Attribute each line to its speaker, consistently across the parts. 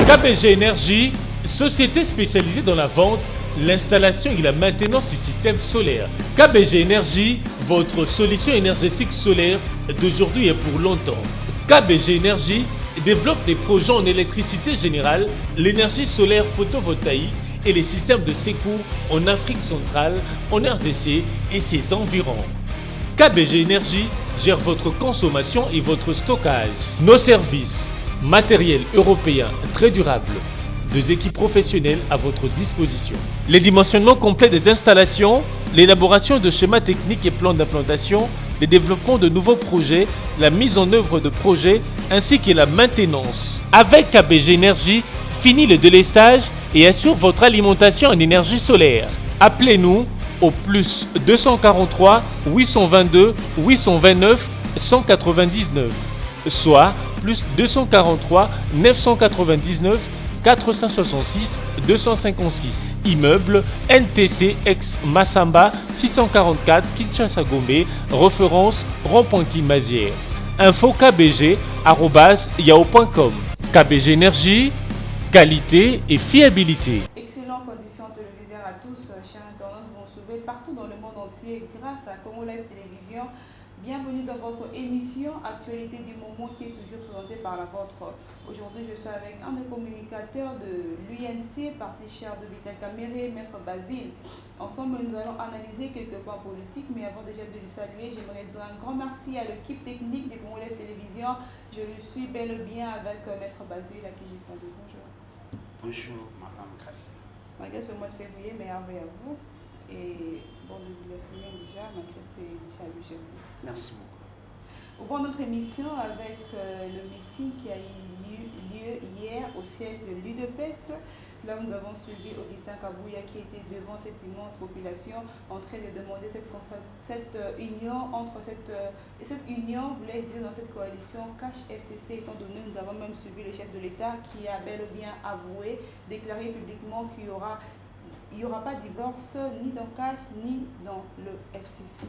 Speaker 1: KBG Énergie, société spécialisée dans la vente, l'installation et la maintenance du système solaire. KBG Énergie, votre solution énergétique solaire d'aujourd'hui et pour longtemps. KBG Énergie développe des projets en électricité générale, l'énergie solaire photovoltaïque et les systèmes de secours en Afrique centrale, en RDC et ses environs. KBG Énergie gère votre consommation et votre stockage. Nos services, matériel européen très durable, 2 équipes professionnelles à votre disposition. Les dimensionnements complets des installations, l'élaboration de schémas techniques et plans d'implantation, le développement de nouveaux projets, la mise en œuvre de projets ainsi que la maintenance. Avec KBG Énergie, fini le délestage et assure votre alimentation en énergie solaire. Appelez-nous au plus 243 822 829 199, soit plus 243 999 466 256. Immeuble NTC ex Massamba 644 Kinshasa Gombe, référence rond-point Kimazière. Info kbg@yahoo.com. KBG Énergie, qualité et fiabilité.
Speaker 2: Excellentes conditions télévisuelles à tous, chers internautes, vous retrouvez partout dans le monde entier grâce à Congo Live Télévision. Bienvenue dans votre émission Actualité du moment qui est toujours présentée par la vôtre. Aujourd'hui, je suis avec un des communicateurs de l'UNC, parti cher de Vital Kamere, Maître Basile. Ensemble, nous allons analyser quelques points politiques, mais avant déjà de le saluer, j'aimerais dire un grand merci à l'équipe technique de Congo Live Télévision. Je suis bel et bien avec Maître Basile, à qui j'ai salué. Bonjour.
Speaker 3: Bonjour, Madame Grassi.
Speaker 2: Malgré ce mois de février, merveille à vous. Et bon début de la semaine déjà, malgré c'est déjà le jeudi.
Speaker 3: Merci beaucoup.
Speaker 2: Ouvrons notre émission avec le meeting qui a eu lieu hier au siège de l'UDPS. Là, nous avons suivi Augustin Kabouya qui était devant cette immense population en train de demander cette union entre cette union voulait dire dans cette coalition Cash FCC, étant donné nous avons même suivi le chef de l'État qui a bel et bien avoué, déclaré publiquement qu'il n'y aura pas de divorce ni dans Cash ni dans le FCC.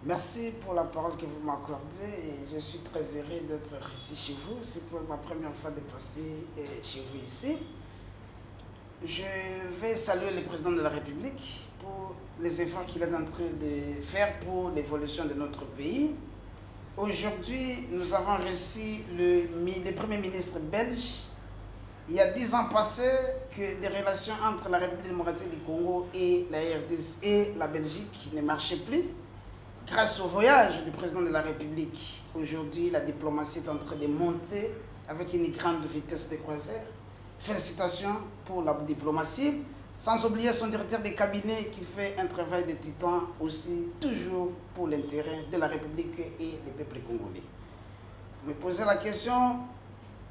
Speaker 3: Merci pour la parole que vous m'accordez et je suis très heureux d'être ici chez vous. C'est pour ma première fois de passer chez vous ici. Je vais saluer le président de la République pour les efforts qu'il est en train de faire pour l'évolution de notre pays. Aujourd'hui, nous avons reçu le Premier ministre belge. Il y a 10 ans passés que des relations entre la République démocratique du Congo et la RDC et la Belgique ne marchaient plus. Grâce au voyage du président de la République, aujourd'hui la diplomatie est en train de monter avec une grande vitesse de croisière. Félicitations pour la diplomatie, sans oublier son directeur de cabinet qui fait un travail de titan aussi, toujours pour l'intérêt de la République et des peuples congolais. Vous me posez la question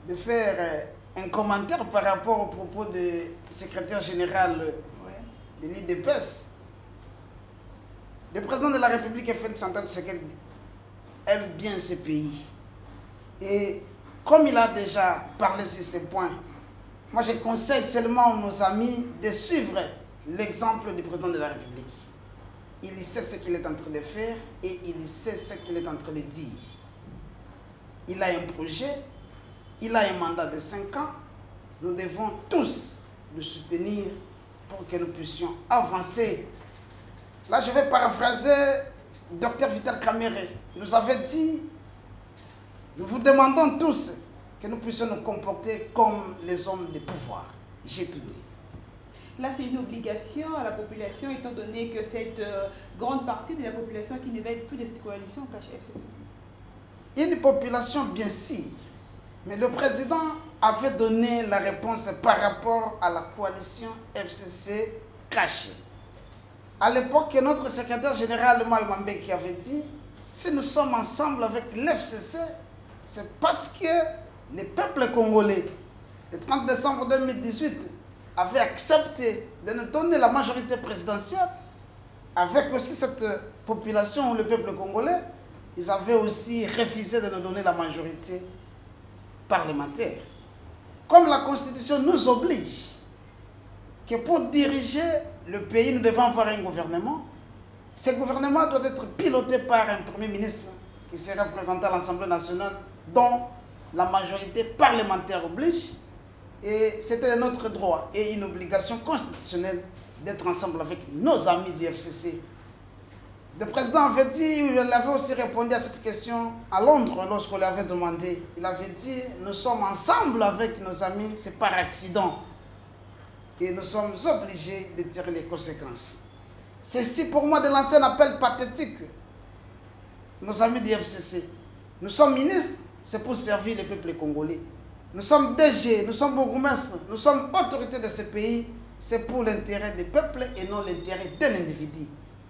Speaker 3: de faire un commentaire par rapport au propos du secrétaire général de l'UDPS. Le président de la République, Félix Antoine Tshisekedi, aime bien ce pays. Et comme il a déjà parlé sur ces points, moi je conseille seulement à nos amis de suivre l'exemple du président de la République. Il sait ce qu'il est en train de faire et il sait ce qu'il est en train de dire. Il a un projet, il a un mandat de 5 ans. Nous devons tous le soutenir pour que nous puissions avancer. Là, je vais paraphraser Dr Vital Kamere. Il nous avait dit, nous vous demandons tous que nous puissions nous comporter comme les hommes de pouvoir. J'ai tout dit.
Speaker 2: Là, c'est une obligation à la population, étant donné que cette grande partie de la population qui ne veut plus de cette coalition Cash FCC.
Speaker 3: Une population, bien sûr. Mais le président avait donné la réponse par rapport à la coalition FCC cachée. À l'époque, notre secrétaire général, Maïmambe, qui avait dit, si nous sommes ensemble avec l'FCC, c'est parce que le peuple congolais, le 30 décembre 2018, avait accepté de nous donner la majorité présidentielle. Avec aussi cette population, le peuple congolais, ils avaient aussi refusé de nous donner la majorité parlementaire. Comme la Constitution nous oblige que pour diriger le pays, nous devons avoir un gouvernement. Ce gouvernement doit être piloté par un Premier ministre qui sera présenté à l'Assemblée nationale, dont la majorité parlementaire oblige. Et c'était notre droit et une obligation constitutionnelle d'être ensemble avec nos amis du FCC. Le président avait dit, il avait aussi répondu à cette question à Londres lorsqu'on lui avait demandé. Il avait dit, nous sommes ensemble avec nos amis, c'est par accident. Et nous sommes obligés de tirer les conséquences. Ceci pour moi de lancer un appel pathétique. Nos amis du FCC. Nous sommes ministres, c'est pour servir les peuples congolais. Nous sommes DG, nous sommes bourgmestres, nous sommes autorités de ce pays. C'est pour l'intérêt des peuples et non l'intérêt d'un individu.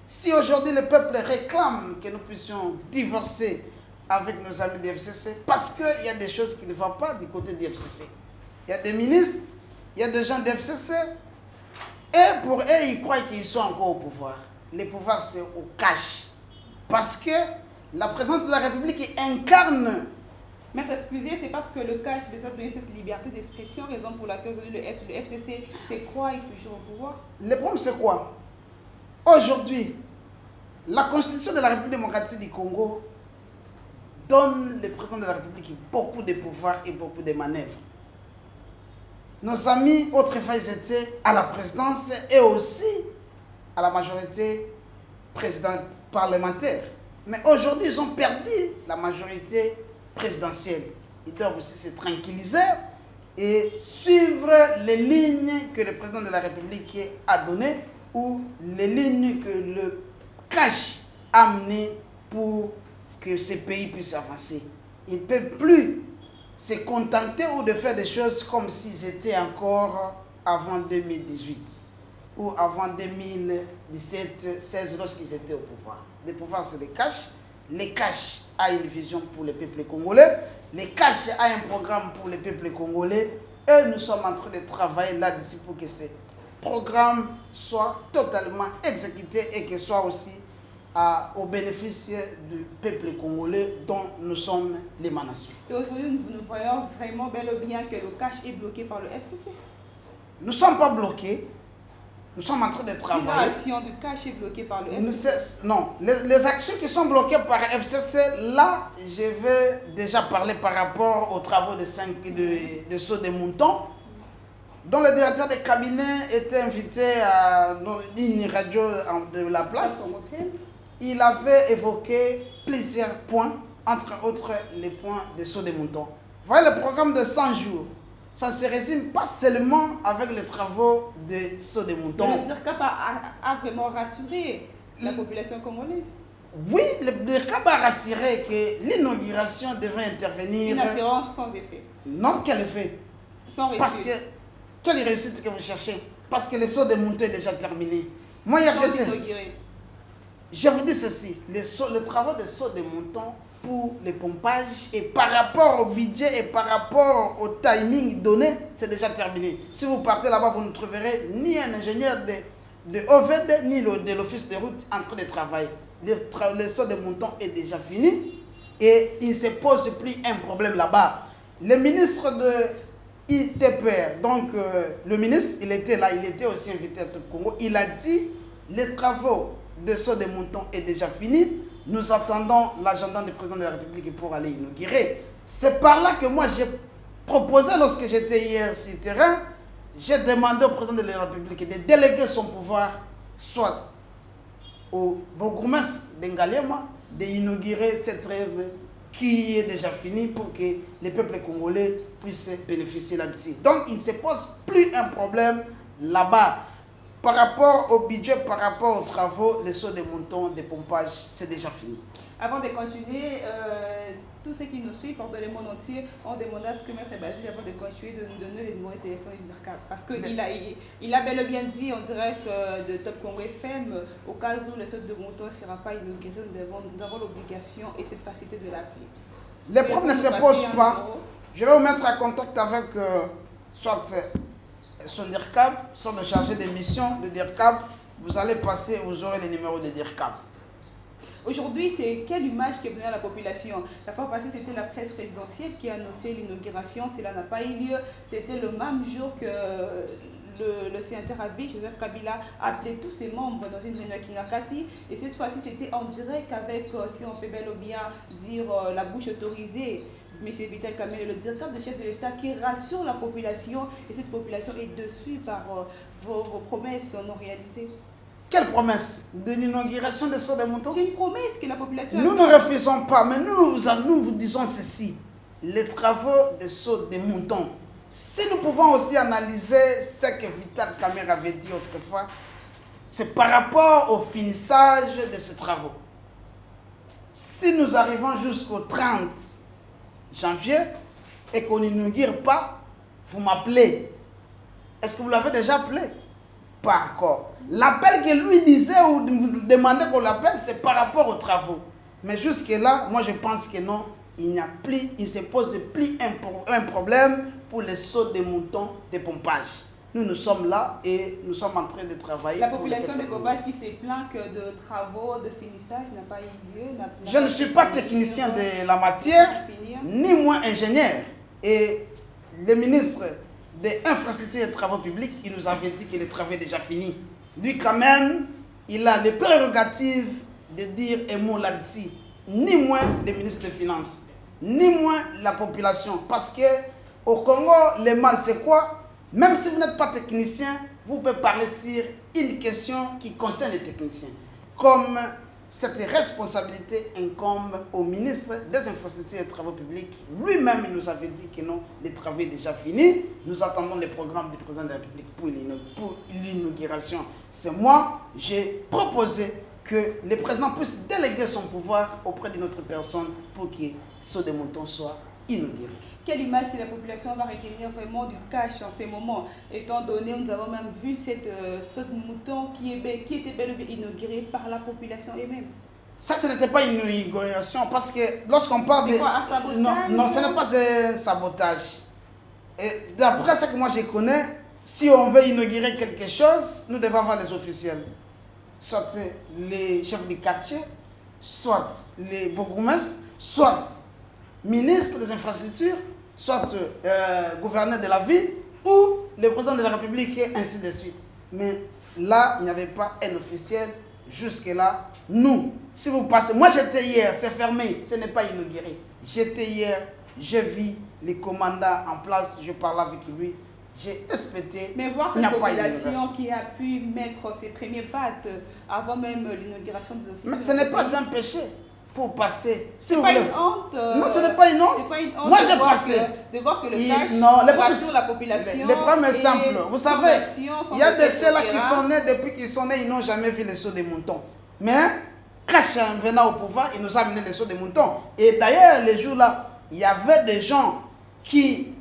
Speaker 3: Si aujourd'hui le peuple réclame que nous puissions divorcer avec nos amis du FCC, parce qu'il y a des choses qui ne vont pas du côté du FCC. Il y a des ministres, il y a des gens du FCC, et pour eux, ils croient qu'ils sont encore au pouvoir. Le pouvoir, c'est au cash. Parce que la présence de la République incarne.
Speaker 2: Maître, excusez, c'est parce que le cash nous a donné cette liberté d'expression, raison pour laquelle le FCC c'est quoi et toujours au pouvoir.
Speaker 3: Le problème, c'est quoi? Aujourd'hui, la Constitution de la République démocratique du Congo donne le président de la République beaucoup de pouvoir et beaucoup de manœuvres. Nos amis, autrefois, ils étaient à la présidence et aussi à la majorité parlementaire. Mais aujourd'hui, ils ont perdu la majorité présidentielle. Ils doivent aussi se tranquilliser et suivre les lignes que le président de la République a données ou les lignes que le cash a menées pour que ce pays puisse avancer. Ils ne peuvent plus se contenter ou de faire des choses comme s'ils étaient encore avant 2018 ou avant 2017-16 lorsqu'ils étaient au pouvoir. Le pouvoir, c'est le cash. Le cash a une vision pour le peuple congolais. Le cash a un programme pour le peuple congolais. Et nous sommes en train de travailler là-dessus pour que ce programme soit totalement exécuté et que soit aussi au bénéfice du peuple congolais dont nous sommes l'émanation.
Speaker 2: Et aujourd'hui, nous voyons vraiment bel et bien que le cash est bloqué par le FCC.
Speaker 3: Nous ne sommes pas bloqués. Nous sommes en train de travailler.
Speaker 2: Les actions du cash est bloquées par le FCC.
Speaker 3: Non, les actions qui sont bloquées par le FCC, là, je vais déjà parler par rapport aux travaux de Saut des Moutons, dont le directeur de cabinet était invité à une radio de la place. Il avait évoqué plusieurs points, entre autres les points de Saut des Moutons. Vous voyez, le programme de 100 jours, ça ne se résume pas seulement avec les travaux de Saut des Moutons.
Speaker 2: Le DIRCAP a vraiment rassuré la population congolaise.
Speaker 3: Oui, le DIRCAP a rassuré que l'inauguration devrait intervenir.
Speaker 2: Une assurance sans effet.
Speaker 3: Non, quel effet?
Speaker 2: Sans réussite.
Speaker 3: Parce que, quelle réussite que vous cherchez? Parce que le Saut des Moutons est déjà terminé. Moi, hier, je vous dis ceci, les travaux de Saut des Moutons pour les pompages et par rapport au budget et par rapport au timing donné, c'est déjà terminé. Si vous partez là-bas, vous ne trouverez ni un ingénieur de OVD ni de l'office de route en train de travailler. Le Saut des Moutons est déjà fini et il ne se pose plus un problème là-bas. Le ministre de ITPR, donc le ministre, il était là, il était aussi invité à tout le Congo, il a dit les travaux de Saut des Moutons est déjà fini. Nous attendons l'agenda du président de la République pour aller inaugurer. C'est par là que moi j'ai proposé, lorsque j'étais hier sur le terrain, j'ai demandé au président de la République de déléguer son pouvoir, soit au bourgmestre d'Engaliema, d'inaugurer cette rêve qui est déjà finie pour que les peuples congolais puissent bénéficier là-dessus. Donc il ne se pose plus un problème là-bas. Par rapport au budget, par rapport aux travaux, les Sauts des Moutons, des pompages, c'est déjà fini.
Speaker 2: Avant de continuer, tous ceux qui nous suivent dans le monde entier ont demandé à ce que Maître Basile, avant de continuer, de nous donner les numéros de téléphone du DIRCAP. Parce qu'il a bel et bien dit en direct de Top Congo FM, au cas où le Saut des Moutons ne sera pas inauguré, nous avons l'obligation et cette facilité de l'appeler.
Speaker 3: Les problèmes ne se posent pas. Je vais vous mettre en contact avec soit son DIRCAP, soit le chargé de mission de DIRCAP. Vous allez passer, vous aurez les numéros de DIRCAP.
Speaker 2: Aujourd'hui, c'est quelle image qui est donnée à la population? La fois passée, c'était la presse présidentielle qui a annoncé l'inauguration. Cela n'a pas eu lieu. C'était le même jour que le sénateur à vie, Joseph Kabila, a appelé tous ses membres dans une réunion à Kinakati. Et cette fois-ci, c'était en direct avec, si on peut bel ou bien dire, la bouche autorisée. M. Vital Kamerhe, le directeur de chef de l'État, qui rassure la population. Et cette population est déçue par vos promesses non réalisées.
Speaker 3: Quelle promesse? De l'inauguration des sauts des moutons?
Speaker 2: C'est une promesse que la population
Speaker 3: Nous ne refusons pas, mais nous vous disons ceci. Les travaux des sauts des moutons, si nous pouvons aussi analyser ce que Vital Kamerhe avait dit autrefois, c'est par rapport au finissage de ces travaux. Si nous arrivons jusqu'au 30 janvier et qu'on n'inaugure pas, vous m'appelez. Est-ce que vous l'avez déjà appelé? Pas encore. L'appel que lui disait ou demandait qu'on l'appelle, c'est par rapport aux travaux. Mais jusque-là, moi je pense que non, il n'y a plus, il se pose plus un problème pour les sauts des moutons de pompage. Nous sommes là et nous sommes en train de travailler.
Speaker 2: La population de Gobage qui se plaint que de travaux de finissage n'a pas eu lieu.
Speaker 3: Je ne suis pas technicien de la matière, ni moins ingénieur. Et le ministre des infrastructures et des travaux publics, il nous avait dit que le travail est déjà fini. Lui quand même, il a les prérogatives de dire un mot là-dessus. Ni moins le ministre des Finances, ni moins la population. Parce que au Congo, le mal c'est quoi? Même si vous n'êtes pas technicien, vous pouvez parler sur une question qui concerne les techniciens. Comme cette responsabilité incombe au ministre des infrastructures et des travaux publics. Lui-même, il nous avait dit que non, le travail est déjà fini. Nous attendons le programme du président de la République pour l'inauguration. C'est moi, j'ai proposé que le président puisse déléguer son pouvoir auprès de notre personne pour que Saut des Moutons soit inauguré.
Speaker 2: Quelle image que la population va retenir vraiment du cash en ces moments, étant donné nous avons même vu cette Saut de Mouton qui était bel et bien inaugurée par la population elle-même.
Speaker 3: Ça, ce n'était pas une inauguration parce que lorsqu'on parle de...
Speaker 2: C'est quoi, un sabotage?
Speaker 3: Non, ce n'est pas un sabotage. Et d'après ce que moi je connais, si on veut inaugurer quelque chose, nous devons avoir les officiels. Soit les chefs du quartier, soit les bourgmestres, soit ministre des infrastructures, soit gouverneur de la ville ou le président de la République et ainsi de suite. Mais là, il n'y avait pas un officiel. Jusque-là, nous, si vous passez, moi j'étais hier, c'est fermé, ce n'est pas inauguré. J'étais hier, j'ai vu les commandants en place, je parlais avec lui, j'ai respecté.
Speaker 2: Mais voir cette population qui a pu mettre ses premiers pattes avant même l'inauguration des officiels.
Speaker 3: Mais ce n'est pas un péché pour passer.
Speaker 2: Si c'est pas une honte.
Speaker 3: Non, ce n'est pas une honte.
Speaker 2: Pas une honte.
Speaker 3: Moi j'ai passé.
Speaker 2: De voir que le cash rassure la population.
Speaker 3: Les problèmes est simple. Vous savez, il y a de ceux-là qui sont nés, depuis qu'ils sont nés, ils n'ont jamais vu les sauts des moutons. Mais Cash venant au pouvoir, il nous a amené les sauts des moutons. Et d'ailleurs, les jours-là, il y avait des gens qui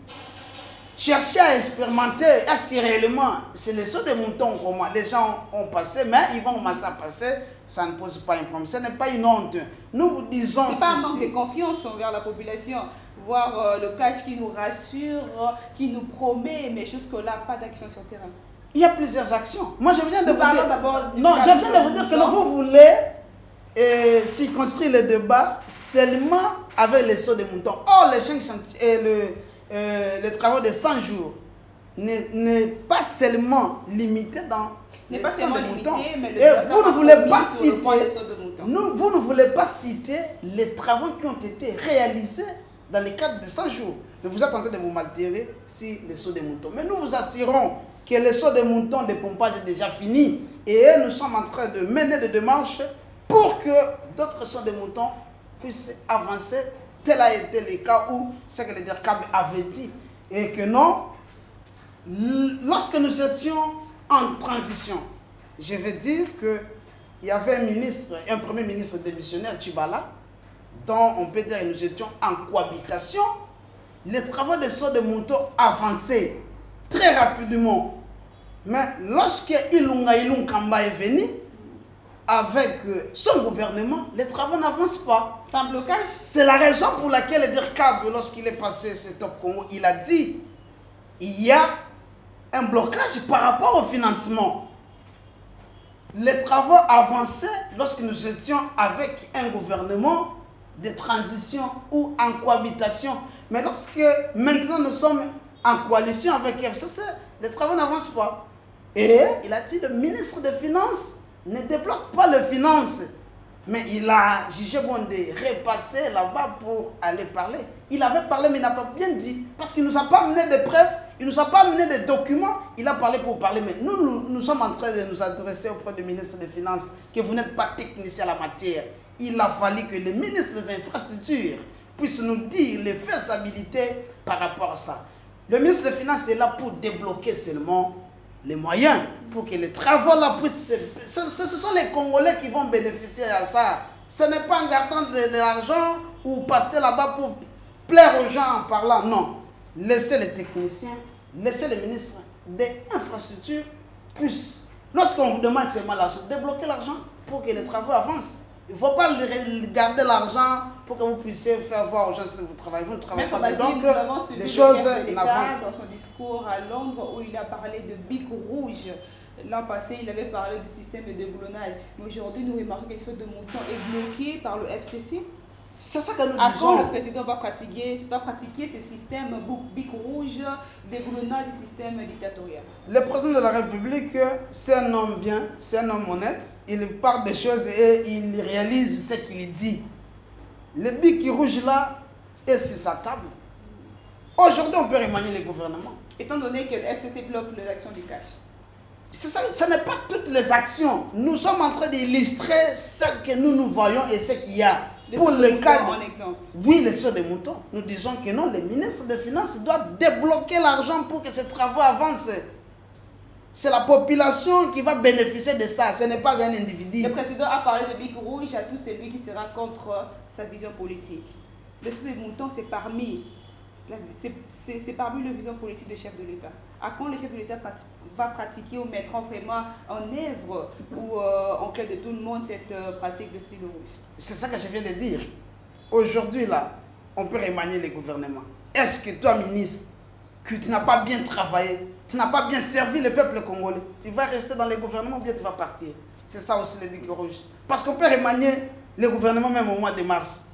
Speaker 3: cherchaient à expérimenter. Est-ce que réellement, c'est les sauts des moutons comment les gens ont passé, mais ils vont commencer à passer. Ça ne pose pas un problème. Ce n'est pas une honte. Nous vous disons...
Speaker 2: C'est pas un manque de confiance envers la population. Voir le cash qui nous rassure, qui nous promet, mais jusque-là, pas d'action sur le terrain.
Speaker 3: Il y a plusieurs actions. Moi, je viens de vous dire...
Speaker 2: Non,
Speaker 3: je viens de vous dire que vous voulez circonscrire le débat seulement avec les sauts des moutons. Or, les chantiers et le travail de 100 jours n'est pas seulement limité dans...
Speaker 2: n'est pas seulement limité, mais
Speaker 3: vous ne voulez pas citer, vous ne voulez pas citer les travaux qui ont été réalisés dans le cadre de 100 jours. Mais vous êtes en train de vous maltérer si les sauts des moutons. Mais nous vous assurons que les sauts des moutons de pompage est déjà fini et nous sommes en train de mener des démarches pour que d'autres sauts des moutons puissent avancer. Tel a été le cas où c'est que le DIRCAB avait dit et que non, lorsque nous étions en transition, je veux dire qu'il y avait un premier ministre démissionnaire, Tchibala, dont on peut dire que nous étions en cohabitation. Les travaux des sauts de moutons avançaient très rapidement. Mais lorsque Ilunga Kamba est venu, avec son gouvernement, les travaux n'avancent pas. C'est la raison pour laquelle le DIRCAB, lorsqu'il est passé ce Top Congo, il a dit il y a un blocage par rapport au financement. les travaux avançaient lorsque nous étions avec un gouvernement de transition ou en cohabitation. Mais lorsque maintenant nous sommes en coalition avec FCC, les travaux n'avancent pas. Et il a dit, le ministre des Finances ne débloque pas les finances. Mais il a jugé bon de repasser là-bas pour aller parler. Il avait parlé, mais il n'a pas bien dit. Parce qu'il ne nous a pas amené des preuves, il ne nous a pas amené des documents. Il a parlé pour parler. Mais nous sommes en train de nous adresser auprès du ministre des Finances, que vous n'êtes pas technicien à la matière. Il a fallu que le ministre des Infrastructures puisse nous dire les faisabilités par rapport à ça. Le ministre des Finances est là pour débloquer seulement les moyens pour que les travaux là puissent... Ce sont les Congolais qui vont bénéficier à ça. Ce n'est pas en gardant de l'argent ou passer là-bas pour plaire aux gens en parlant. Non. Laissez les techniciens, laissez les ministres des infrastructures puissent, lorsqu'on vous demande seulement l'argent, débloquer l'argent pour que les travaux avancent. Il ne faut pas garder l'argent pour que vous puissiez faire voir aux gens si vous travaillez. Vous ne travaillez pas. Donc, les choses n'avancent.
Speaker 2: Dans son discours à Londres, où il a parlé de bic rouge. L'an passé, il avait parlé du système de déboulonnage. Mais aujourd'hui, nous remarquons que quelque chose de montant est bloqué par le FCC.
Speaker 3: C'est ça que nous
Speaker 2: disons.
Speaker 3: disons.
Speaker 2: Le président va pratiquer ce système bic rouge, déboulonnage du système dictatorial.
Speaker 3: Le président de la République, c'est un homme bien, c'est un homme honnête. Il parle des choses et il réalise ce qu'il dit. Le bic rouge là est sur sa table. Aujourd'hui, on peut remanier le gouvernement.
Speaker 2: Étant donné que le FCC bloque les actions du cash.
Speaker 3: C'est ça, ce n'est pas toutes les actions. Nous sommes en train d'illustrer ce que nous voyons et ce qu'il y a. Pour le cas oui, les sauts des moutons, nous disons que non, le ministre des Finances doit débloquer l'argent pour que ces travaux avancent. C'est la population qui va bénéficier de ça, ce n'est pas un individu.
Speaker 2: Le président a parlé de bic rouge à tout celui qui sera contre sa vision politique. Le saut des moutons, c'est parmi la vision politique du chef de l'État. À quand le chef de l'État va pratiquer ou mettra vraiment en œuvre ou en clair de tout le monde cette pratique de style rouge?
Speaker 3: C'est ça que je viens de dire. Aujourd'hui, là, on peut remanier le gouvernement. Est-ce que toi, ministre, que tu n'as pas bien travaillé, tu n'as pas bien servi le peuple congolais, tu vas rester dans le gouvernement ou bien tu vas partir? C'est ça aussi le bic rouge. Parce qu'on peut remanier le gouvernement même au mois de mars,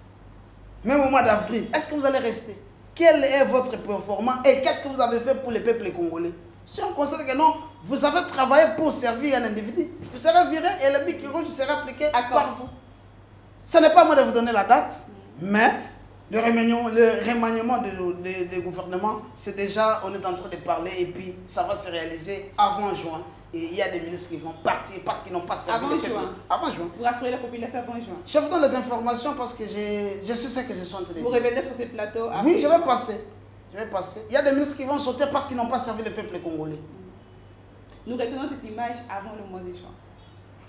Speaker 3: même au mois d'avril. Est-ce que vous allez rester? Quel est votre performance et qu'est-ce que vous avez fait pour le peuple congolais? Si on constate que non, vous avez travaillé pour servir un individu, vous serez viré et le bic rouge sera appliqué par vous. Ce n'est pas à moi de vous donner la date, mais le remaniement du gouvernement, c'est déjà, on est en train de parler et puis ça va se réaliser avant juin. Et il y a des ministres qui vont partir parce qu'ils n'ont pas servi le peuple. Avant juin.
Speaker 2: Vous rassurez la population avant juin.
Speaker 3: Je vous donne les informations parce que je sais ce que je suis en train de dire.
Speaker 2: Vous révélez sur ces plateaux après.
Speaker 3: Oui, je vais passer. Il y a des ministres qui vont sauter parce qu'ils n'ont pas servi le peuple congolais.
Speaker 2: Nous retenons cette image avant le mois de juin.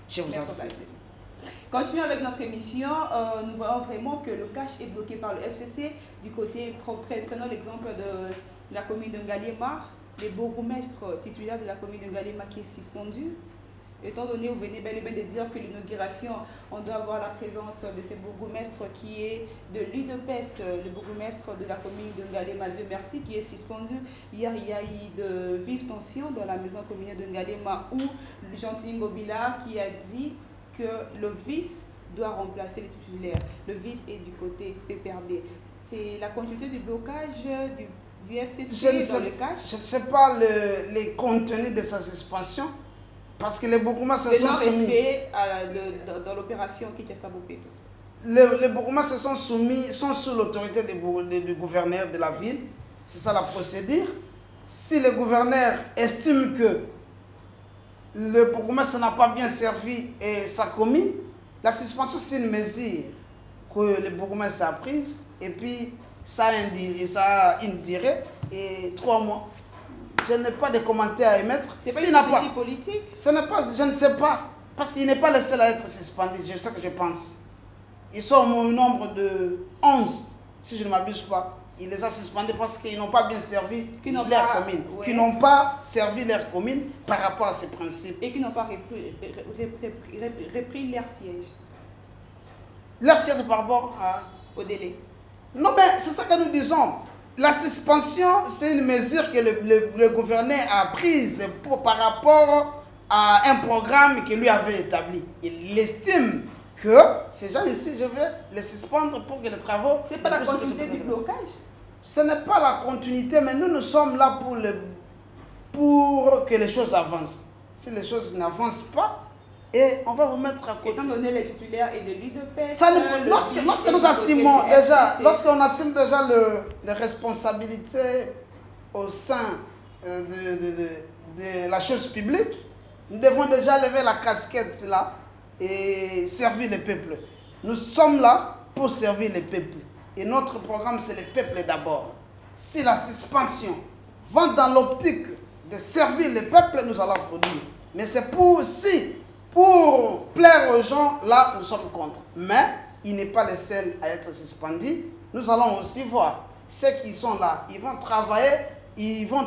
Speaker 3: Je vous en prie.
Speaker 2: Continuons avec notre émission. Nous voyons vraiment que le cash est bloqué par le FCC. Du côté, prenons l'exemple de la commune de Ngaliema. Le bourgmestre titulaire de la commune de Ngaliema qui est suspendu. Étant donné, vous venez bel et bien de dire que l'inauguration, on doit avoir la présence de ce bourgmestre qui est de l'UDPS, le bourgmestre de la commune de Ngaliema, Dieu merci, qui est suspendu. Hier, il y a eu de vives tensions dans la maison communale de Ngaliema où Gentil Ngobila qui a dit que le vice doit remplacer le titulaire. Le vice est du côté PPRD. C'est la continuité du blocage du FCC dans le cash.
Speaker 3: Je ne sais pas les contenus de sa suspension. Parce que les bourgmestres se sont soumis.
Speaker 2: Dans l'opération Kinshasa Bopeto.
Speaker 3: Les bourgmestres sont soumis, sont sous l'autorité du gouverneur de la ville. C'est ça la procédure. Si le gouverneur estime que le bourgmestre n'a pas bien servi sa commune, la suspension c'est une mesure que le bourgmestre a prise et puis ça a une durée et 3 mois. Je n'ai pas de commentaires à émettre.
Speaker 2: C'est pas une stratégie politique?
Speaker 3: Ce n'est pas, je ne sais pas. Parce qu'il n'est pas le seul à être suspendu. C'est ça que je pense. Ils sont au nombre de 11, si je ne m'abuse pas. Il les a suspendus parce qu'ils n'ont pas bien servi leur commune.
Speaker 2: Ouais.
Speaker 3: Qui n'ont pas servi leur commune par rapport à ces principes.
Speaker 2: Et qui n'ont pas repris leur siège.
Speaker 3: Leur siège par rapport
Speaker 2: au délai.
Speaker 3: Non, mais c'est ça que nous disons. La suspension, c'est une mesure que le gouverneur a prise par rapport à un programme qu'il lui avait établi. Il estime que ces gens ici, je vais les suspendre pour que les travaux...
Speaker 2: C'est pas la continuité du blocage?
Speaker 3: Ce n'est pas la continuité, mais nous sommes là pour que les choses avancent. Si les choses n'avancent pas, et on va remettre à côté.
Speaker 2: Étant donné les titulaires et de l'UDPS...
Speaker 3: Lorsque nous assumons déjà, lorsqu'on assume déjà les responsabilités au sein de la chose publique, nous devons déjà lever la casquette là et servir le peuple. Nous sommes là pour servir le peuple. Et notre programme, c'est le peuple d'abord. Si la suspension va dans l'optique de servir le peuple, nous allons produire. Mais c'est pour plaire aux gens, là, nous sommes contre. Mais il n'est pas le seul à être suspendu. Nous allons aussi voir ceux qui sont là. Ils vont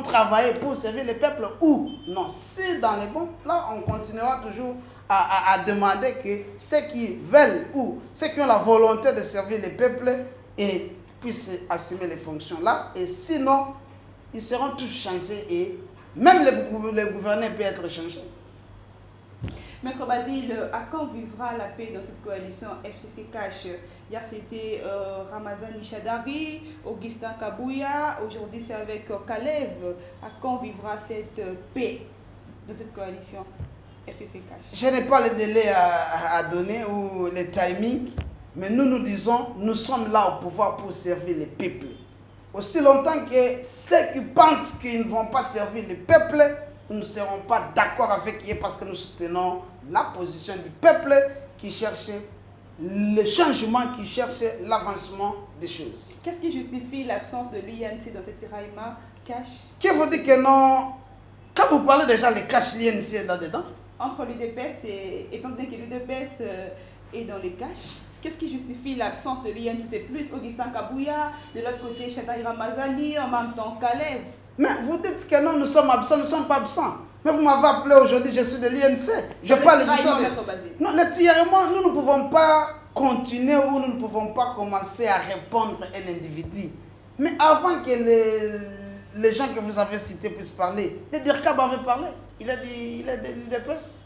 Speaker 3: travailler pour servir le peuple ou non. Si dans les bons, là, on continuera toujours à demander que ceux qui veulent ou ceux qui ont la volonté de servir le peuple et puissent assumer les fonctions là. Et sinon, ils seront tous changés et même le gouvernement peut être changé.
Speaker 2: Maître Basile, à quand vivra la paix dans cette coalition FCC Cash? Hier c'était Ramazan Ishadari, Augustin Kabouya, aujourd'hui c'est avec Kalev. À quand vivra cette paix dans cette coalition FCC Cash?
Speaker 3: Je n'ai pas le délai à donner ou le timing, mais nous disons, nous sommes là au pouvoir pour servir le peuple. Aussi longtemps que ceux qui pensent qu'ils ne vont pas servir le peuple, nous ne serons pas d'accord avec eux parce que nous soutenons la position du peuple qui cherche le changement, qui cherche l'avancement des choses.
Speaker 2: Qu'est-ce qui justifie l'absence de l'INC dans cette tiraillement cash?
Speaker 3: Qui vous dit que non? Quand vous parlez déjà de cash, l'INC est là-dedans?
Speaker 2: Entre l'UDPS et étant donné que l'UDPS est dans les cash, qu'est-ce qui justifie l'absence de l'INC? C'est plus Augustin Kabouya, de l'autre côté Chataï Ramazani, en même temps Kalev.
Speaker 3: Mais vous dites que non, nous sommes absents, nous ne sommes pas absents. Mais vous m'avez appelé aujourd'hui, je suis de l'INC. Je parle de l'histoire de... Non, le tiraillement, nous ne pouvons pas continuer ou nous ne pouvons pas commencer à répondre à un individu. Mais avant que les gens que vous avez cités puissent parler, le DIRCAB avait parlé. Il a dit l'UDPS.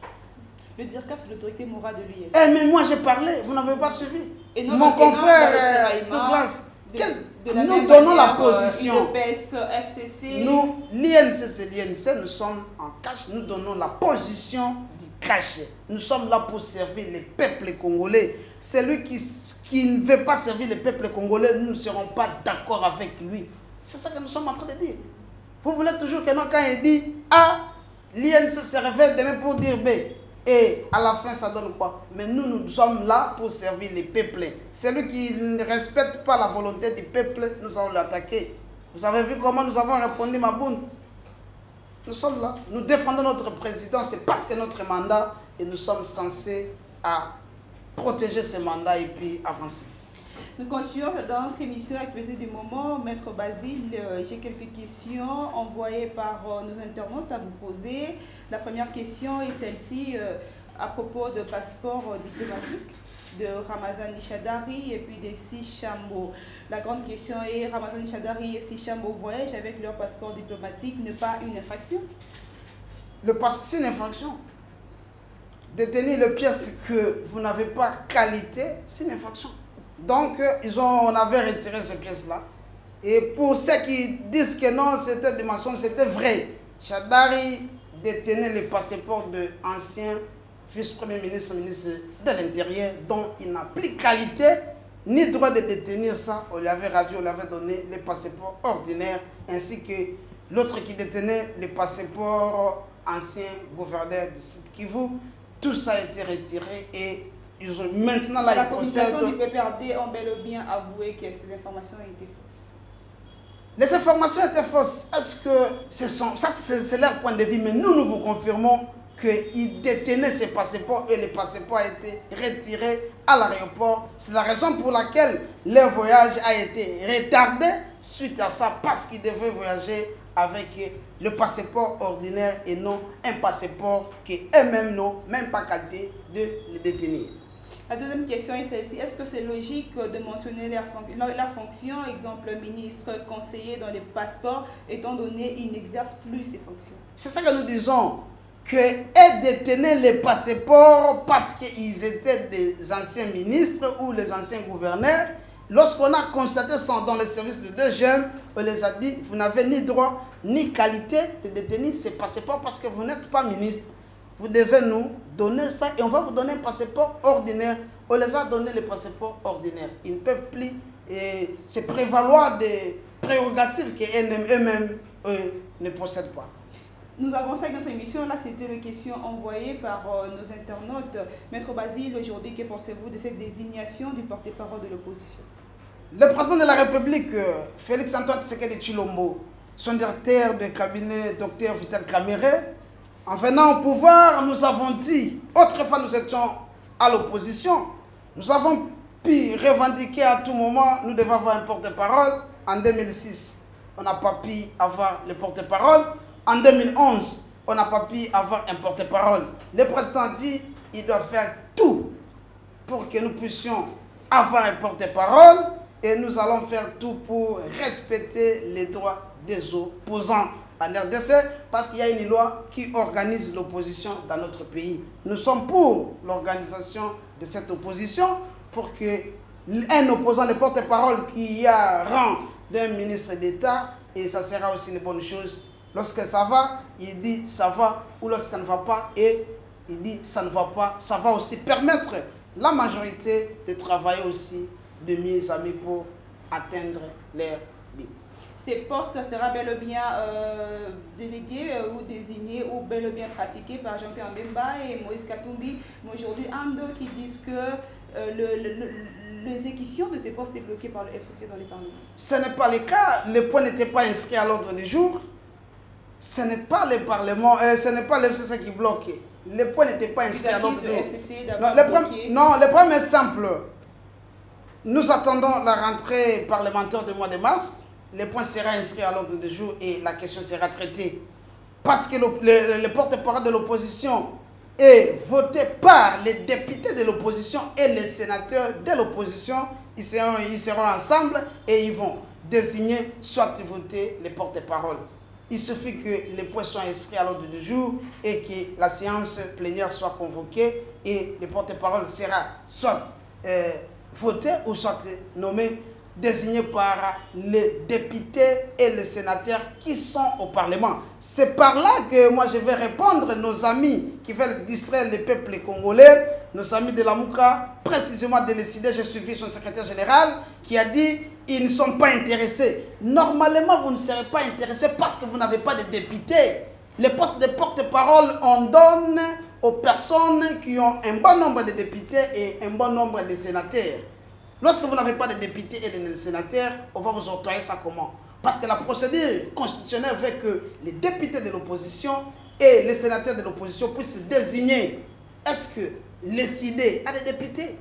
Speaker 2: Le DIRCAB, c'est l'autorité morale de l'INC.
Speaker 3: Eh, mais moi j'ai parlé, vous n'avez pas suivi.
Speaker 2: Et non,
Speaker 3: mon confrère Douglas. Nous donnons la position.
Speaker 2: FCC.
Speaker 3: Nous, l'INC, c'est l'INC, nous sommes en cash, nous donnons la position du cash. Nous sommes là pour servir le peuple congolais. Celui qui ne veut pas servir le peuple congolais, nous ne serons pas d'accord avec lui. C'est ça que nous sommes en train de dire. Vous voulez toujours que nous, quand il dit A, l'INC se réveille demain pour dire B. Et à la fin, ça donne quoi? Mais nous sommes là pour servir les peuples. Celui qui ne respecte pas la volonté du peuple, nous allons l'attaquer. Vous avez vu comment nous avons répondu, Maboun? Nous sommes là. Nous défendons notre président. C'est parce que notre mandat, et nous sommes censés à protéger ce mandat et puis avancer.
Speaker 2: Nous continuons dans notre émission Actualité du moment. Maître Basile, j'ai quelques questions envoyées par nos internautes à vous poser. La première question est celle-ci à propos de passeport diplomatique de Ramazan Ishadari et puis de Sichambo. La grande question est, Ramazan Ishadari et Sichambo voyagent avec leur passeport diplomatique, n'est pas une infraction?
Speaker 3: C'est une infraction. Détenir les pièces que vous n'avez pas qualité, c'est une infraction. Donc, on avait retiré ces pièces-là. Et pour ceux qui disent que non, c'était des mensonges, c'était vrai. Shadari détenait le passeport de ancien vice-premier ministre, ministre de l'Intérieur, dont il n'a plus qualité ni droit de détenir ça. On lui avait ravi, on lui avait donné le passeport ordinaire, ainsi que l'autre qui détenait le passeport ancien gouverneur du Sud Kivu. Tout ça a été retiré et ils ont maintenant là,
Speaker 2: la communication du PPRD ont bel et bien avoué que ces informations étaient fausses.
Speaker 3: Les informations étaient fausses. Est-ce que ça c'est leur point de vue, mais nous vous confirmons qu'ils détenaient ces passeports et le passeport a été retiré à l'aéroport. C'est la raison pour laquelle leur voyage a été retardé suite à ça, parce qu'ils devaient voyager avec le passeport ordinaire et non un passeport qu'eux-mêmes n'ont même pas qualité de le détenir.
Speaker 2: La deuxième question est celle-ci. Est-ce que c'est logique de mentionner la fonction, exemple ministre, conseiller dans les passeports, étant donné qu'ils n'exercent plus ces fonctions?
Speaker 3: C'est ça que nous disons. qu'elles détenaient les passeports parce qu'ils étaient des anciens ministres ou les anciens gouverneurs. Lorsqu'on a constaté ça dans les services de 2 jeunes, on les a dit, vous n'avez ni droit ni qualité de détenir ces passeports parce que vous n'êtes pas ministre. Vous devez nous donner ça et on va vous donner un passeport ordinaire. On les a donné les passeports ordinaires. Ils ne peuvent plus se prévaloir des prérogatives qu'eux-mêmes ne possèdent pas.
Speaker 2: Nous avançons avec notre émission. Là, c'était une question envoyée par nos internautes. Maître Basile, aujourd'hui, que pensez-vous de cette désignation du porte-parole de l'opposition?
Speaker 3: Le président de la République, Félix Antoine Tshisekedi Tshilombo, son directeur de cabinet, Dr Vital Kamerhe, en venant au pouvoir, nous avons dit, autrefois nous étions à l'opposition, nous avons pu revendiquer à tout moment, nous devons avoir un porte-parole. En 2006, on n'a pas pu avoir le porte-parole. En 2011, on n'a pas pu avoir un porte-parole. Le président dit qu'il doit faire tout pour que nous puissions avoir un porte-parole et nous allons faire tout pour respecter les droits des opposants en RDC parce qu'il y a une loi qui organise l'opposition dans notre pays. Nous sommes pour l'organisation de cette opposition pour qu'un opposant, le porte-parole qui a rang d'un ministre d'État, et ça sera aussi une bonne chose. Lorsque ça va, il dit ça va, ou lorsque ça ne va pas, et il dit ça ne va pas. Ça va aussi permettre la majorité de travailler aussi de mieux en mieux pour atteindre leur but.
Speaker 2: Ces postes sera bel et bien délégués ou désignés ou bel et bien pratiqués par Jean-Pierre Mbemba et Moïse Katumbi. Mais aujourd'hui, Ando qui disent que l'exécution de ces postes est bloquée par le FCC dans les parlements. Ce n'est pas le cas. Le point n'était pas inscrit à l'ordre du jour. Ce n'est pas le Parlement, ce n'est pas le FCC qui bloque. Le point n'était pas inscrit à l'ordre du jour.
Speaker 3: Non, le problème est simple. Nous attendons la rentrée parlementaire du mois de mars. Le point sera inscrit à l'ordre du jour et la question sera traitée. Parce que le porte-parole de l'opposition est voté par les députés de l'opposition et les sénateurs de l'opposition. Ils seront ensemble et ils vont désigner, soit voter les porte-paroles. Il suffit que les points soient inscrits à l'ordre du jour et que la séance plénière soit convoquée et le porte-parole sera soit voté ou soit nommé, désigné par les députés et les sénateurs qui sont au Parlement. C'est par là que moi je vais répondre à nos amis qui veulent distraire le peuple congolais, nos amis de la Mouka, précisément de l'ECD, j'ai suivi son secrétaire général qui a dit ils ne sont pas intéressés. Normalement, vous ne serez pas intéressés parce que vous n'avez pas de députés. Les postes de porte-parole, on donne aux personnes qui ont un bon nombre de députés et un bon nombre de sénateurs. Lorsque vous n'avez pas de députés et de sénateurs, on va vous octroyer ça comment? Parce que la procédure constitutionnelle veut que les députés de l'opposition et les sénateurs de l'opposition puissent désigner. Est-ce que les CID a des députés?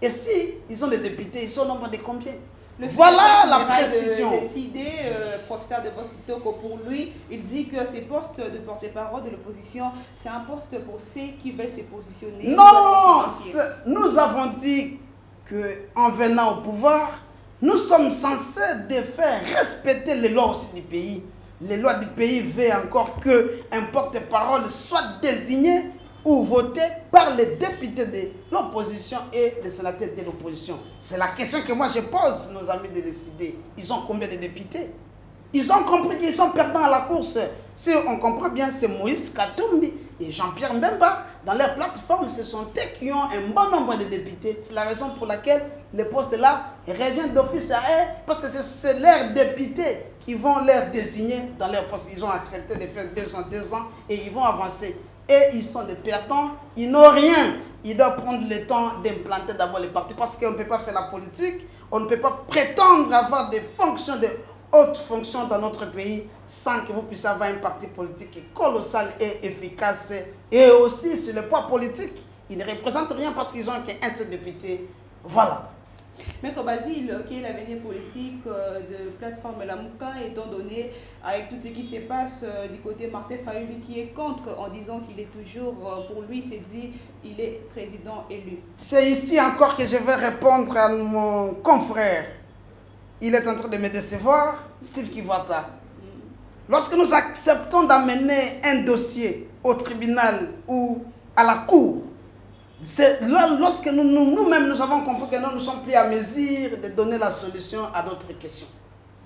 Speaker 3: Et si ils ont des députés, ils sont au nombre de combien? Voilà la précision.
Speaker 2: Le CID, professeur de Bosquitoko, pour lui, il dit que ces postes de porte-parole de l'opposition, c'est un poste pour ceux qui veulent se positionner.
Speaker 3: Non, nous avons dit qu'en venant au pouvoir, nous sommes censés de faire respecter les lois aussi du pays. Les lois du pays veulent encore qu'un porte-parole soit désigné ou voté par les députés de l'opposition et les sénateurs de l'opposition. C'est la question que moi je pose, nos amis de l'ECD. Ils ont combien de députés? Ils ont compris qu'ils sont perdants à la course. Si on comprend bien, c'est Moïse Katumbi et Jean-Pierre Mbemba. Dans leur plateforme, ce sont eux qui ont un bon nombre de députés. C'est la raison pour laquelle les postes-là reviennent d'office à eux, parce que c'est leurs députés qui vont les désigner dans leur poste. Ils ont accepté de faire 2 ans et ils vont avancer. Et ils sont des perdants, ils n'ont rien. Ils doivent prendre le temps d'implanter d'abord les partis, parce qu'on ne peut pas faire la politique, on ne peut pas prétendre avoir des fonctions, de hautes fonctions dans notre pays sans que vous puissiez avoir un parti politique colossal et efficace. Et aussi sur le poids politique, ils ne représentent rien parce qu'ils ont qu'un seul député. Voilà.
Speaker 2: Maître Basile, quel est l'avenir politique de plateforme Lamuka, étant donné avec tout ce qui se passe du côté Martin Fayulu qui est contre, en disant qu'il est toujours, pour lui, c'est dit, il est président élu.
Speaker 3: C'est ici encore que je vais répondre à mon confrère. Il est en train de me décevoir, Steve Kivata. Lorsque nous acceptons d'amener un dossier au tribunal ou à la cour, c'est là, lorsque nous-mêmes nous avons compris que nous sommes plus à mesure de donner la solution à notre question.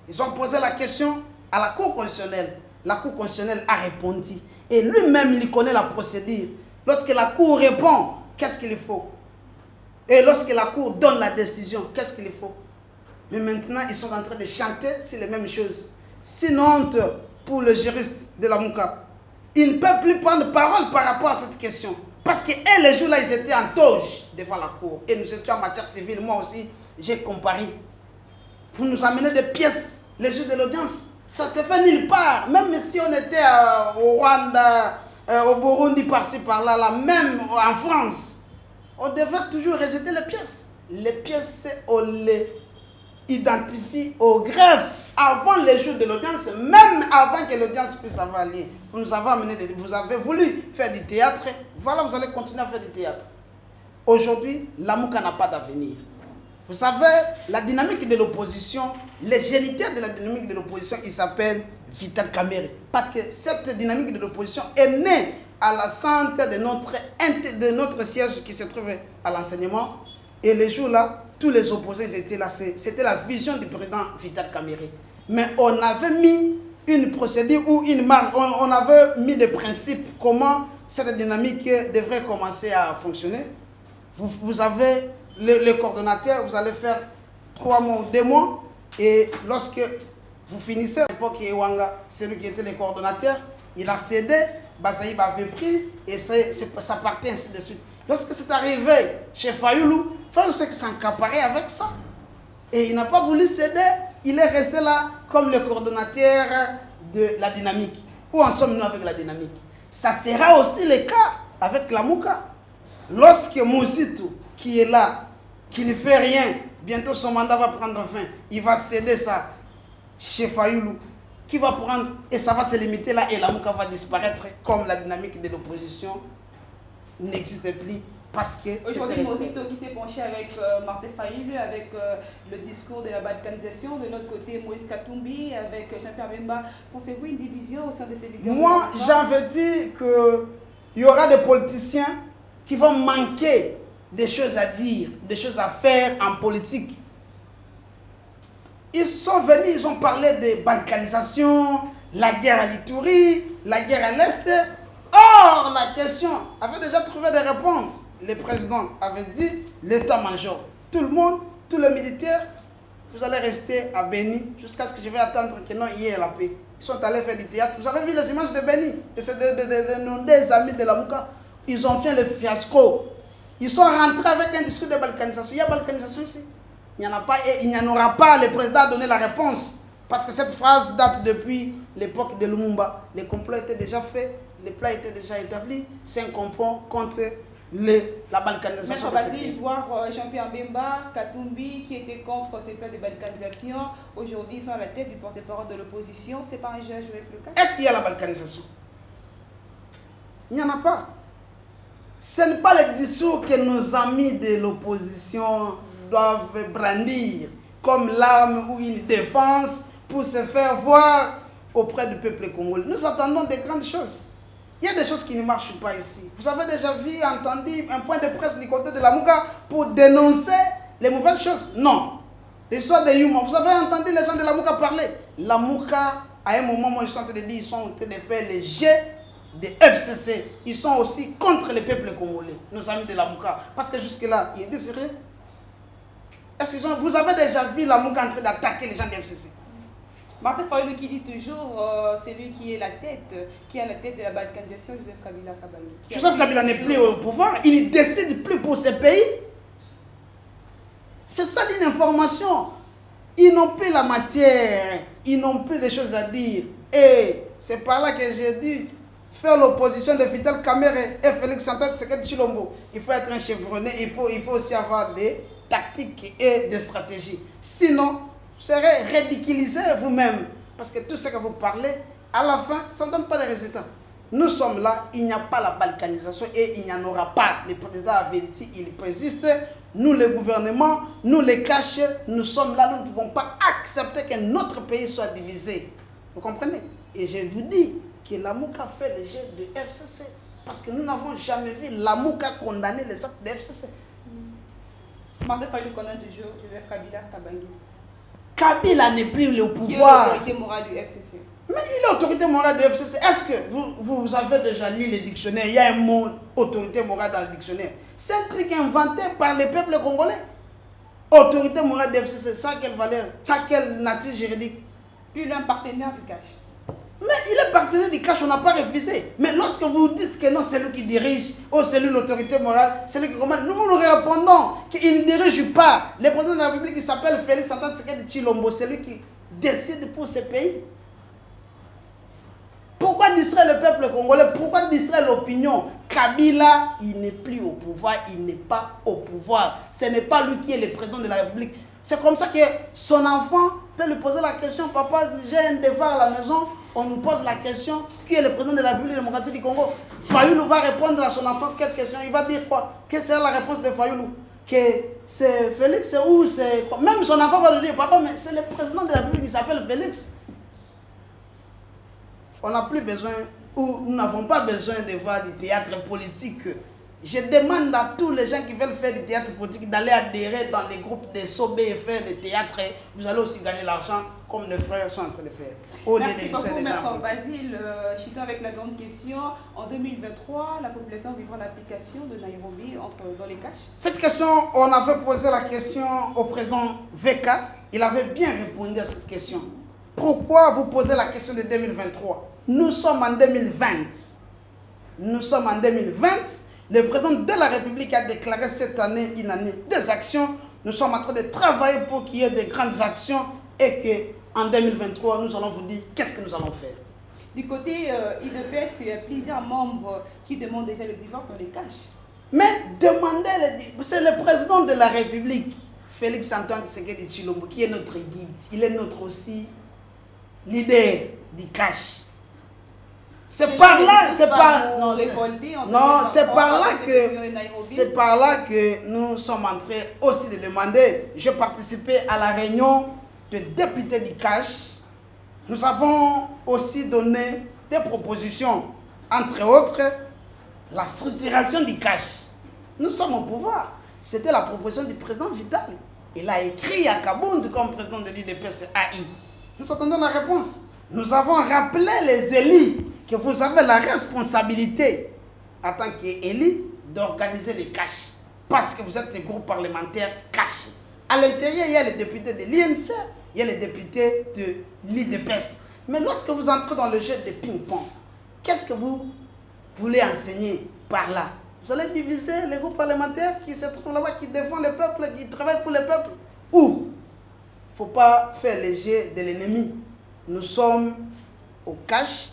Speaker 3: Ils ont posé la question à la Cour constitutionnelle. La Cour constitutionnelle a répondu. Et lui-même, il connaît la procédure. Lorsque la Cour répond, qu'est-ce qu'il faut? Et lorsque la Cour donne la décision, qu'est-ce qu'il faut? Mais maintenant, ils sont en train de chanter sur les mêmes choses. Sinon, honte pour le juriste de la Mouka. Il ne peut plus prendre parole par rapport à cette question. Parce que les jours-là, ils étaient en toge devant la Cour. Et nous étions en matière civile. Moi aussi, j'ai comparé. Vous nous amenez des pièces, les jours de l'audience. Ça ne se fait nulle part. Même si on était au Rwanda, au Burundi, par-ci, par-là, là, même en France, on devait toujours rejeter les pièces. Les pièces, on les identifie au greffe avant les jours de l'audience, même avant que l'audience puisse avoir lieu. Vous nous avez amené, vous avez voulu faire du théâtre, voilà, vous allez continuer à faire du théâtre. Aujourd'hui, la Mouka n'a pas d'avenir. Vous savez, la dynamique de l'opposition, le géniteur de la dynamique de l'opposition, il s'appelle Vital Kamerhe. Parce que cette dynamique de l'opposition est née à la centre de notre siège qui se trouve à l'enseignement. Et les jours-là, tous les opposés étaient là. C'était la vision du président Vital Kamerhe. Mais on avait mis une procédure ou une marque, on avait mis des principes, comment cette dynamique devrait commencer à fonctionner. Vous avez le coordonnateur, vous allez faire 3 mois ou 2 mois. Et lorsque vous finissez, à l'époque, Ewanga, celui qui était le coordonnateur, il a cédé, Bazaïb avait pris, et ça partait ainsi de suite. Lorsque c'est arrivé chez Fayoulou, Fayoulou s'est s'encaparer avec ça. Et il n'a pas voulu céder, il est resté là comme le coordonnateur de la dynamique. Où en sommes-nous avec la dynamique? Ça sera aussi le cas avec la Mouka. Lorsque Moussitou, qui est là, qui ne fait rien, bientôt son mandat va prendre fin, il va céder ça chez Fayoulou, qui va prendre, et ça va se limiter là, et la Mouka va disparaître, comme la dynamique de l'opposition n'existe plus, parce que
Speaker 2: aujourd'hui, Moussitou qui s'est penché avec Martin Fayoulou, avec le discours de la balkanisation, de notre côté Moïse Katumbi, avec Jean-Pierre Bemba, pensez-vous une division au sein de ces leaders?
Speaker 3: Moi, j'en veux dire qu'il y aura des politiciens qui vont manquer des choses à dire, des choses à faire en politique. Ils sont venus, ils ont parlé de balkanisation, la guerre à l'Itourie, la guerre à l'Est. Or, la question avait déjà trouvé des réponses. Le président avait dit, l'état-major, tout le monde, tous les militaires, vous allez rester à Béni jusqu'à ce que je vais attendre que non, il y ait la paix. Ils sont allés faire du théâtre. Vous avez vu les images de Béni? Et c'est des amis de la Mouka. Ils ont fait le fiasco. Ils sont rentrés avec un discours de balkanisation. Il y a balkanisation ici. Il n'y en a pas et il n'y en aura pas. Le président a donné la réponse. Parce que cette phrase date depuis l'époque de Lumumba. Les complots étaient déjà faits. Les plans étaient déjà établis. C'est un complot contre la balkanisation.
Speaker 2: Maître Basile, voir Jean-Pierre Bemba, Katumbi, qui étaient contre ces plans de balkanisation, aujourd'hui ils sont à la tête du porte-parole de l'opposition. C'est pas un jeu à jouer plus calme.
Speaker 3: Est-ce qu'il y a la balkanisation? Il n'y en a pas. Ce n'est pas le discours que nos amis de l'opposition doivent brandir comme l'arme ou une défense pour se faire voir auprès du peuple congolais. Nous attendons de grandes choses. Il y a des choses qui ne marchent pas ici. Vous avez déjà vu, entendu un point de presse du côté de la Mouka pour dénoncer les mauvaises choses? Non. L'histoire de Yuma, vous avez entendu les gens de la Mouka parler? La Mouka, à un moment, ils sont en train de dire, ils sont en train de faire les jets de FCC. Ils sont aussi contre le peuple congolais, nos amis de la Mouka. Parce que jusque-là, ils disent rien. Est-ce que vous avez déjà vu la Mouka en train d'attaquer les gens de FCC?
Speaker 2: Martin Fayoulou qui dit toujours, c'est lui qui est à la tête de la balkanisation, Joseph Kabila Kabange.
Speaker 3: Joseph Kabila n'est plus au pouvoir, il ne décide plus pour ce pays. C'est ça l'information. Ils n'ont plus la matière, ils n'ont plus de choses à dire. Et c'est par là que j'ai dit, faire l'opposition de Vital Kamerhe et Félix Antoine Tshisekedi Tshilombo. Il faut être un chevronné, il faut aussi avoir des tactiques et des stratégies. Sinon, vous serez ridiculisé vous-même. Parce que tout ce que vous parlez, à la fin, ça ne donne pas de résultats. Nous sommes là, il n'y a pas la balkanisation et il n'y en aura pas. Le président avait dit, il persiste. Nous, le gouvernement, nous les cachons, nous sommes là, nous ne pouvons pas accepter que notre pays soit divisé. Vous comprenez? Et je vous dis, que Lamouka fait le jet de FCC. Parce que nous n'avons jamais vu Lamouka condamner les actes de FCC.
Speaker 2: Martin Fayulu connaît toujours Joseph Kabila Kabangi.
Speaker 3: Kabila n'est plus au pouvoir.
Speaker 2: Qui est l'autorité morale du FCC.
Speaker 3: Mais il est l'autorité morale du FCC. Est-ce que vous avez déjà lu le dictionnaire? Il y a un mot autorité morale dans le dictionnaire. C'est un truc inventé par les peuples congolais. Autorité morale du FCC, ça a quelle valeur? Ça a quelle nature juridique?
Speaker 2: Puis il est un partenaire du cash.
Speaker 3: Mais il est partenaire du cash, on n'a pas refusé. Mais lorsque vous dites que non, c'est lui qui dirige, ou c'est lui l'autorité morale, c'est lui qui commande, nous nous répondons qu'il ne dirige pas. Le président de la République qui s'appelle Félix Antoine Tshisekedi Tshilombo, c'est lui qui décide pour ce pays. Pourquoi distraire le peuple congolais? Pourquoi distraire l'opinion? Kabila, il n'est plus au pouvoir, il n'est pas au pouvoir. Ce n'est pas lui qui est le président de la République. C'est comme ça que son enfant peut lui poser la question, papa, j'ai un devoir à la maison. On nous pose la question, qui est le président de la République démocratique du Congo? Fayulu va répondre à son enfant quelle question? Il va dire quoi? Quelle sera la réponse de Fayulu? Que c'est Félix ou c'est quoi? Même son enfant va lui dire, papa, mais c'est le président de la République qui s'appelle Félix. On n'a plus besoin, ou nous n'avons pas besoin de voir du théâtre politique. Je demande à tous les gens qui veulent faire du théâtre politique d'aller adhérer dans les groupes des Sobé et faire du théâtre. Vous allez aussi gagner l'argent comme nos frères sont en train de faire.
Speaker 2: Merci beaucoup, Maître Basile. Chito avec la grande question. En 2023, la population vivra l'application de Nairobi dans les caches.
Speaker 3: Cette question, on avait posé la question au président Veka. Il avait bien répondu à cette question. Pourquoi vous posez la question de 2023? Nous sommes en 2020. Nous sommes en 2020. Le président de la République a déclaré cette année une année des actions. Nous sommes en train de travailler pour qu'il y ait de grandes actions et qu'en 2023, nous allons vous dire qu'est-ce que nous allons faire.
Speaker 2: Du côté IDPS, il y a plusieurs membres qui demandent déjà le divorce dans les caches.
Speaker 3: Mais c'est le président de la République, Félix Antoine Tshisekedi Tshilombo, qui est notre guide. Il est notre aussi leader du cash. C'est par là que nous sommes en train aussi de demander. J'ai participé à la réunion de députés du cash. Nous avons aussi donné des propositions, entre autres, la structuration du cash. Nous sommes au pouvoir. C'était la proposition du président Vital. Il a écrit à Kabound comme président de l'IDPS AI. Nous attendons la réponse. Nous avons rappelé les élus que vous avez la responsabilité, en tant qu'élus, d'organiser les caches. Parce que vous êtes des groupes parlementaires cachés. À l'intérieur, il y a les députés de l'INC, il y a les députés de l'IDPS. Mais lorsque vous entrez dans le jeu de ping-pong, qu'est-ce que vous voulez enseigner par là? Vous allez diviser les groupes parlementaires qui se trouvent là-bas, qui défendent le peuple, qui travaillent pour le peuple. Ou il ne faut pas faire le jeu de l'ennemi. Nous sommes au cash.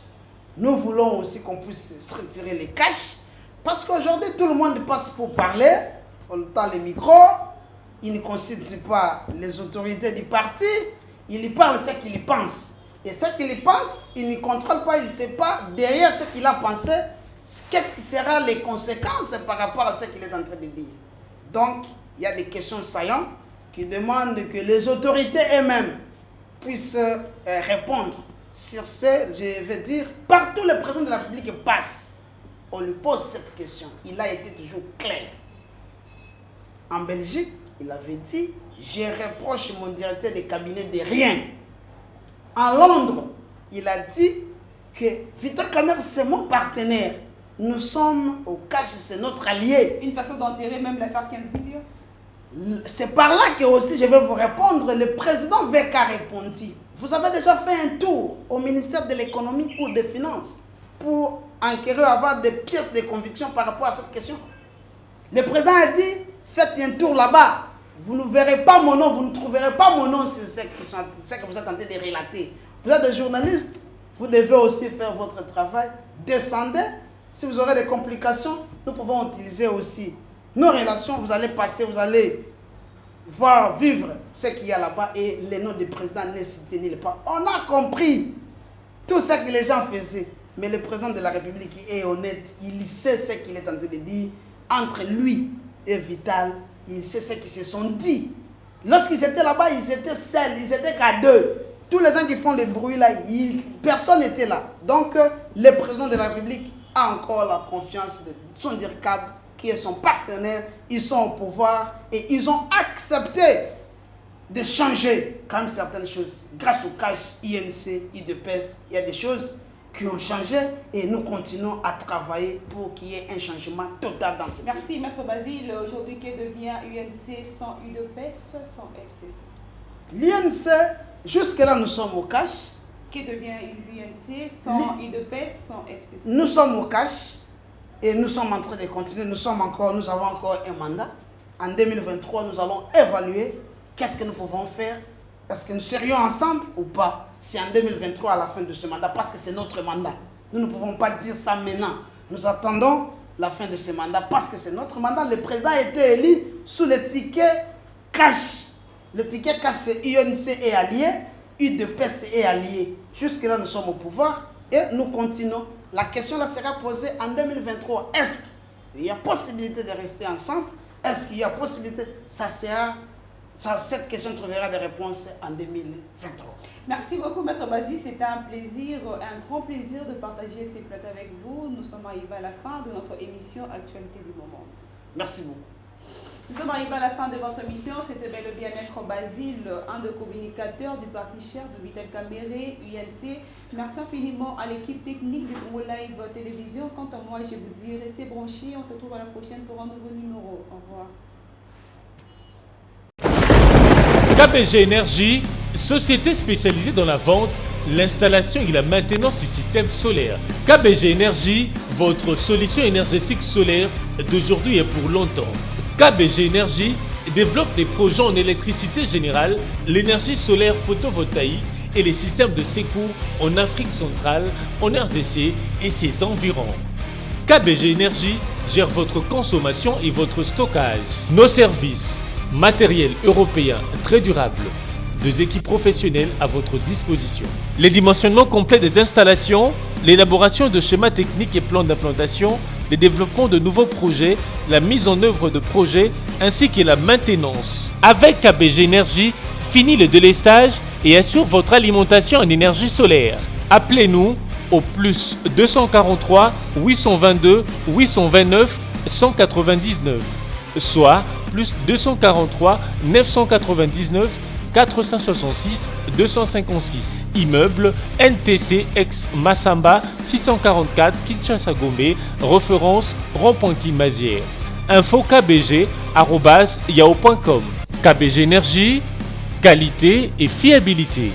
Speaker 3: Nous voulons aussi qu'on puisse structurer les caches. Parce qu'aujourd'hui, tout le monde passe pour parler. On tend les micros. Il ne consulte pas les autorités du parti. Il y parle ce qu'il pense. Et ce qu'il pense, il ne contrôle pas. Il ne sait pas derrière ce qu'il a pensé, qu'est-ce qui sera les conséquences par rapport à ce qu'il est en train de dire. Donc, il y a des questions saillantes qui demandent que les autorités elles-mêmes puissent répondre sur ce, je veux dire, partout le président de la République passe, on lui pose cette question. Il a été toujours clair. En Belgique, il avait dit, je reproche mon directeur de cabinet de rien. En Londres, il a dit que Vital Kamerhe, c'est mon partenaire. Nous sommes au cash, c'est notre allié.
Speaker 2: Une façon d'enterrer même l'affaire 15 millions.
Speaker 3: C'est par là que aussi je vais vous répondre. Le président Veka répondit. Vous avez déjà fait un tour au ministère de l'économie ou des finances pour enquérir, avoir des pièces de conviction par rapport à cette question. Le président a dit, faites un tour là-bas. Vous ne verrez pas mon nom, vous ne trouverez pas mon nom sur ce que vous êtes en train de relater. Vous êtes des journalistes, vous devez aussi faire votre travail. Descendez. Si vous aurez des complications, nous pouvons utiliser aussi nos relations. Vous allez passer, vous allez voir, vivre ce qu'il y a là-bas et les noms du président ne cités nulle part. On a compris tout ce que les gens faisaient. Mais le président de la République est honnête. Il sait ce qu'il est en train de dire. Entre lui et Vital, il sait ce qu'ils se sont dit. Lorsqu'ils étaient là-bas, ils étaient seuls, ils étaient qu'à deux. tous les gens qui font des bruits là, personne n'était là. Donc, le président de la République a encore la confiance de son DIRCAB, qui est son partenaire. Ils sont au pouvoir et ils ont accepté de changer quand même certaines choses. Grâce au cash, INC, IDPS, il y a des choses qui ont changé et nous continuons à travailler pour qu'il y ait un changement total dans ce pays.
Speaker 2: Merci, Maître Basile. Aujourd'hui, que devient UNC sans UDPS, sans FCC?
Speaker 3: L'INC, jusque-là, nous sommes au cash.
Speaker 2: Que devient l'UNC sans UDPS, sans FCC?
Speaker 3: Nous sommes au cash et nous sommes en train de continuer. Nous avons encore un mandat. En 2023, nous allons évaluer qu'est-ce que nous pouvons faire. Est-ce que nous serions ensemble ou pas? C'est en 2023 à la fin de ce mandat, parce que c'est notre mandat. Nous ne pouvons pas dire ça maintenant. Nous attendons la fin de ce mandat parce que c'est notre mandat. Le président a été élu sous le ticket cash. Le ticket cash, c'est UNC et alliés, UDPS et alliés. Jusque-là, nous sommes au pouvoir et nous continuons. La question là sera posée en 2023. Est-ce qu'il y a possibilité de rester ensemble? Est-ce qu'il y a possibilité? Cette question trouvera des réponses en 2023.
Speaker 2: Merci beaucoup, Maître Basile. C'était un plaisir, un grand plaisir de partager ces plateaux avec vous. Nous sommes arrivés à la fin de notre émission Actualité du moment.
Speaker 3: Merci beaucoup.
Speaker 2: Nous sommes arrivés à la fin de votre émission. C'était bel et bien Maître Basile, un des communicateurs du parti cher de Vital Kamerhe, UNC. Merci infiniment à l'équipe technique de Congo Live Télévision. Quant à moi, je vous dis, restez branchés. On se retrouve à la prochaine pour un nouveau numéro. Au revoir.
Speaker 1: KBG Énergie, société spécialisée dans la vente, l'installation et la maintenance du système solaire. KBG Énergie, votre solution énergétique solaire d'aujourd'hui et pour longtemps. KBG Énergie développe des projets en électricité générale, l'énergie solaire photovoltaïque et les systèmes de secours en Afrique centrale, en RDC et ses environs. KBG Énergie gère votre consommation et votre stockage. Nos services, matériel européen très durable, 2 équipes professionnelles à votre disposition. Les dimensionnements complets des installations, l'élaboration de schémas techniques et plans d'implantation, le développement de nouveaux projets, la mise en œuvre de projets ainsi que la maintenance. Avec KBG Énergie, fini le délestage et assure votre alimentation en énergie solaire. Appelez-nous au plus 243 822 829 199, soit plus 243 999 466 256. Immeuble NTC ex Massamba 644 Kinshasa Gombe, référence rond-point Kimazière. Info kbg@yahoo.com. KBG Énergie, qualité et fiabilité.